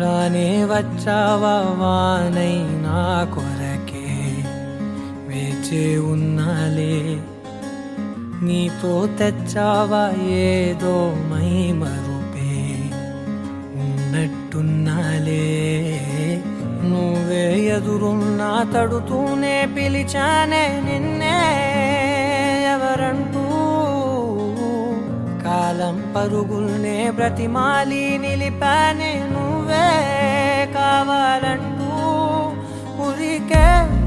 రానే వచ్చావా వానై నా కొరకే వేచే ఉన్నాలే నీతో తెచ్చావా ఏదో మై మరుపే ఉన్నట్టున్నాలే నువ్వే ఎదురున్నా తడుతూనే పిలిచానే నిన్నే ఎవరంటూ కాలం పరుగుల్నే బ్రతిమాలి నిలిపానే నువ్వే కావాలంటూ ఉరికే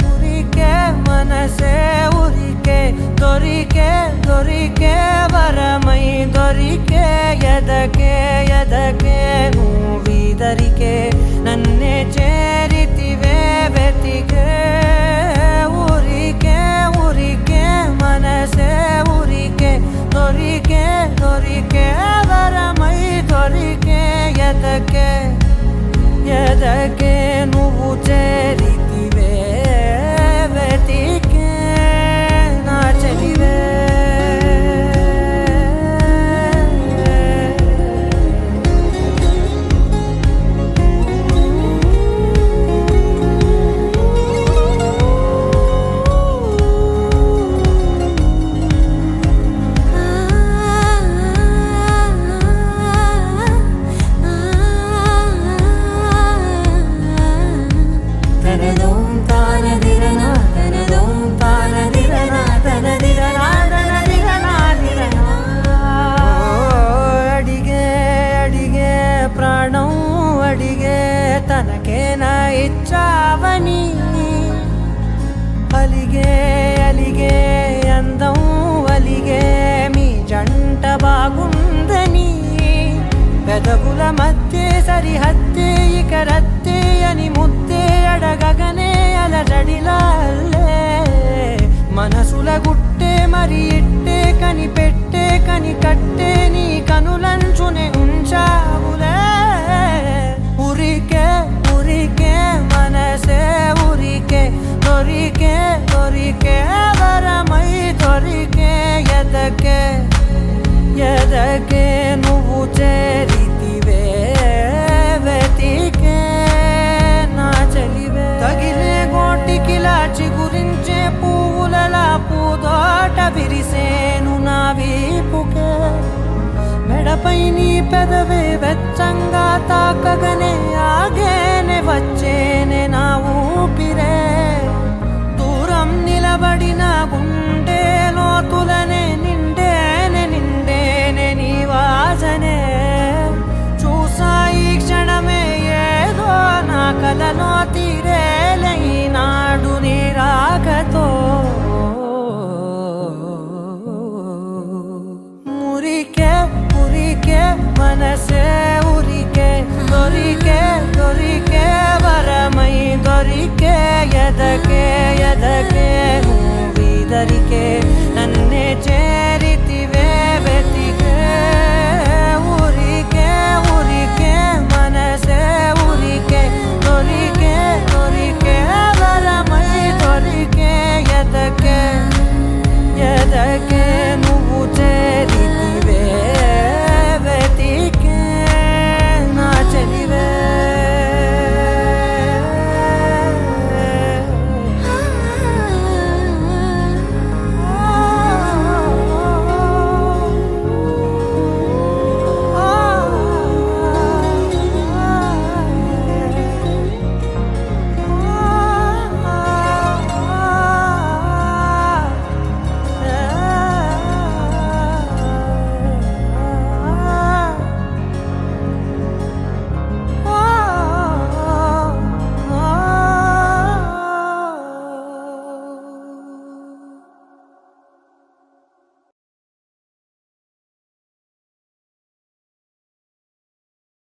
ఉరికే మనసే ఉరికే దొరికే దొరికే వరమై దొరికే ఎదకే ఎదకే నువ్విదరికే నన్నే చేరితివే వెతికే ఉరికే ఉరికే మనసే ఉరికే దొరికే దొరికే వరమై దొరికే ఎదకే ఎదకే నువ్వు చేరితివే వెతికే నా చెలివే ప్రాణం అడిగే తనకేనా ఇచ్చావని అలిగే అలిగే అందం అలిగే మీ జంట బాగుందని పెదవుల మధ్య సరిహద్దే ఇక రద్దే అని ముద్దే అడగగనే అలజడిలాల్లే మనసుల గుట్టే మరి ఇట్టే కనిపెట్టే కనికట్టే నీ కనులంచునే ఉంచావులే ఉరికే ఉరికే మనసే ఉరికే దొరికే దొరికే వరమై దొరికే ఎదకే ఎదకే నువ్వు చేరితివే వెతికే నా చెలివే తగిలే గోటికిలా చిగురించే పువ్వులలా పూదోట విరిసేను నా వీపుకే మెడపై నీ పెదవే వెచ్చంగా తాకగనే ఆగేనే వచ్చేనే నా ఊపిరే దూరం నిలబడిన గుండె లోతులనే నిండేనే నిండేనే నీ వాసనే చూసా ఈ క్షణమే ఏదో నా కలలో తీరేలే నాడు నీ రాకతో మురికే ఉరికే మనసే ఉరికే దొరికే దొరికే వరమై దొరికే ఎదకే ఎదకే నువ్విదరికే